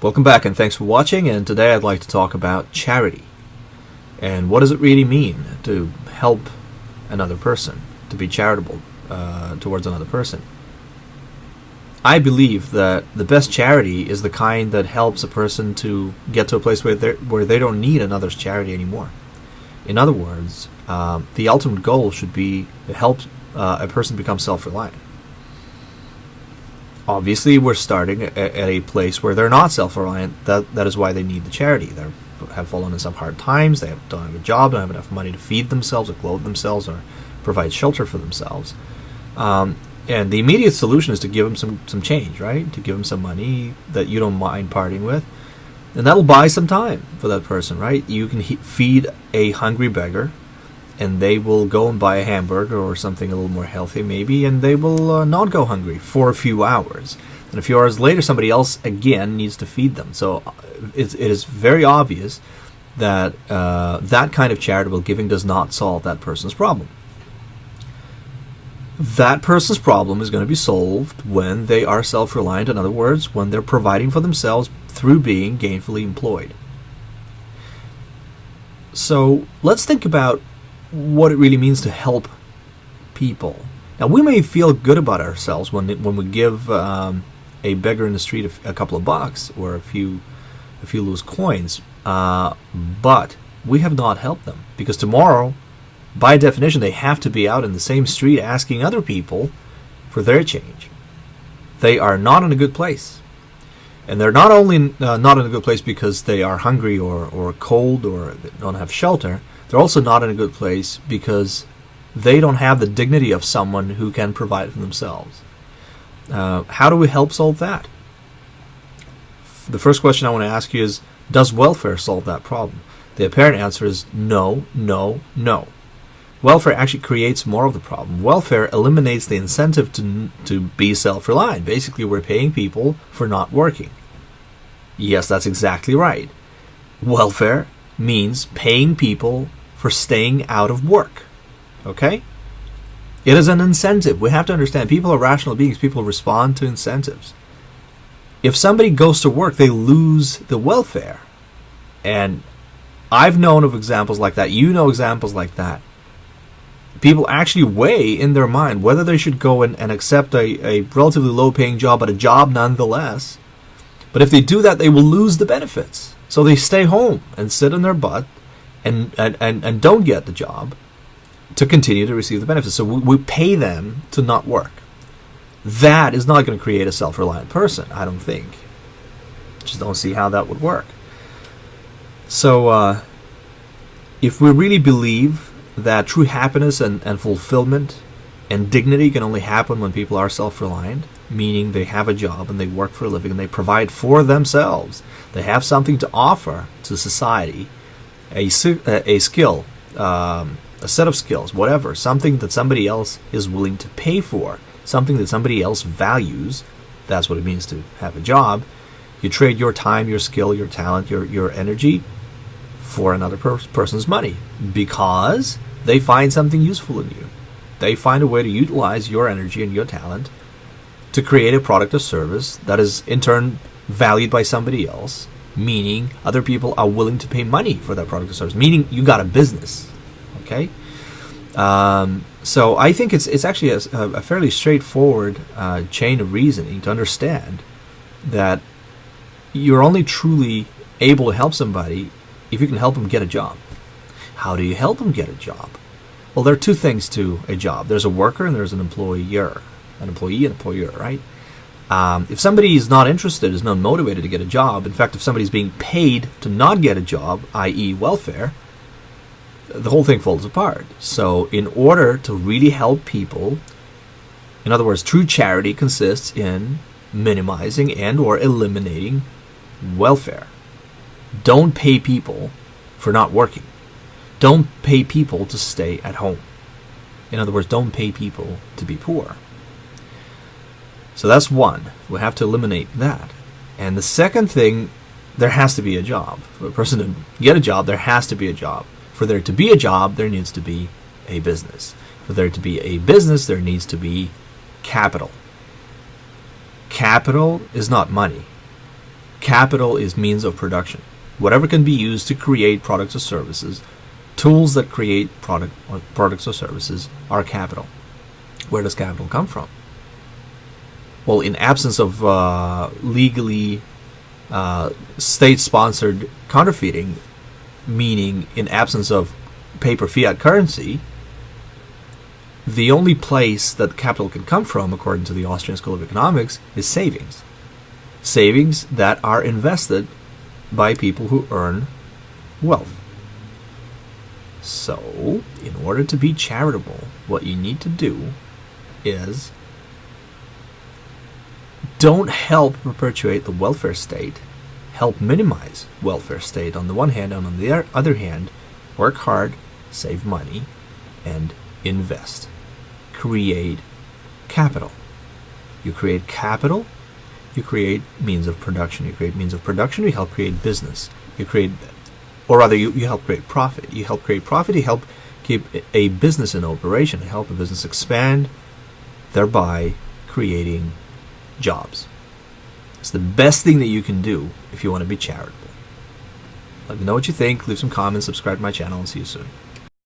Welcome back and thanks for watching, and today I'd like to talk about charity. And what does it really mean to help another person, to be charitable towards another person? I believe that the best charity is the kind that helps a person to get to a place where they don't need another's charity anymore. In other words, the ultimate goal should be to help a person become self-reliant. Obviously, we're starting at a place where they're not self-reliant. That is why they need the charity. They have fallen in some hard times. They don't have a job, don't have enough money to feed themselves or clothe themselves or provide shelter for themselves. And the immediate solution is to give them some change, right? To give them some money that you don't mind parting with. And that'll buy some time for that person, right? You can feed a hungry beggar, and they will go and buy a hamburger or something a little more healthy maybe, and they will not go hungry for a few hours. And a few hours later, somebody else again needs to feed them. So it is very obvious that that kind of charitable giving does not solve that person's problem. That person's problem is going to be solved when they are self-reliant. In other words, when they're providing for themselves through being gainfully employed. So let's think about what it really means to help people. Now, we may feel good about ourselves when we give a beggar in the street a couple of bucks or a few loose coins, but we have not helped them, because tomorrow, by definition, they have to be out in the same street asking other people for their change. They are not in a good place. And they're not only not in a good place because they are hungry or cold or they don't have shelter, they're also not in a good place because they don't have the dignity of someone who can provide for themselves. How do we help solve that? The first question I want to ask you is, does welfare solve that problem? The apparent answer is no, no, no. Welfare actually creates more of the problem. Welfare eliminates the incentive to be self-reliant. Basically, we're paying people for not working. Yes, that's exactly right. Welfare means paying people for staying out of work. Okay? It is an incentive. We have to understand, people are rational beings. People respond to incentives. If somebody goes to work, they lose the welfare. And I've known of examples like that. You know examples like that. People actually weigh in their mind whether they should go and accept a relatively low-paying job, but a job nonetheless. But if they do that, they will lose the benefits. So they stay home and sit on their butt and don't get the job to continue to receive the benefits. So we pay them to not work. That is not going to create a self-reliant person, I don't think. Just don't see how that would work. So if we really believe that true happiness and fulfillment and dignity can only happen when people are self-reliant, meaning they have a job and they work for a living and they provide for themselves, they have something to offer to society, a skill, a set of skills, whatever, something that somebody else is willing to pay for, something that somebody else values. That's what it means to have a job. You trade your time, your skill, your talent, your energy for another person's money because they find something useful in you. They find a way to utilize your energy and your talent to create a product or service that is in turn valued by somebody else, meaning other people are willing to pay money for that product or service, meaning you got a business. Okay? So I think it's actually a fairly straightforward chain of reasoning to understand that you're only truly able to help somebody if you can help them get a job. How do you help them get a job? Well, there are two things to a job. There's a worker and there's an employer. An employee and employer, right? If somebody is not interested, is not motivated to get a job, in fact, if somebody's being paid to not get a job, i.e. welfare, the whole thing falls apart. So in order to really help people, in other words, true charity consists in minimizing and or eliminating welfare. Don't pay people for not working. Don't pay people to stay at home. In other words, don't pay people to be poor. So that's one. We have to eliminate that. And the second thing, there has to be a job. For a person to get a job, there has to be a job. For there to be a job, there needs to be a business. For there to be a business, there needs to be capital. Capital is not money. Capital is means of production. Whatever can be used to create products or services, tools that create products or services are capital. Where does capital come from? Well, in absence of legally state-sponsored counterfeiting, meaning in absence of paper fiat currency, the only place that capital can come from, according to the Austrian School of Economics, is savings. Savings that are invested by people who earn wealth. So, in order to be charitable, what you need to do is don't help perpetuate the welfare state. Help minimize welfare state on the one hand, and on the other hand, work hard, save money, and invest. Create capital. You create capital, you create means of production. You create means of production, you help create business. You help create profit. You help create profit, you help keep a business in operation, you help a business expand, thereby creating jobs. It's the best thing that you can do if you want to be charitable. Let me know what you think, leave some comments, subscribe to my channel, and see you soon.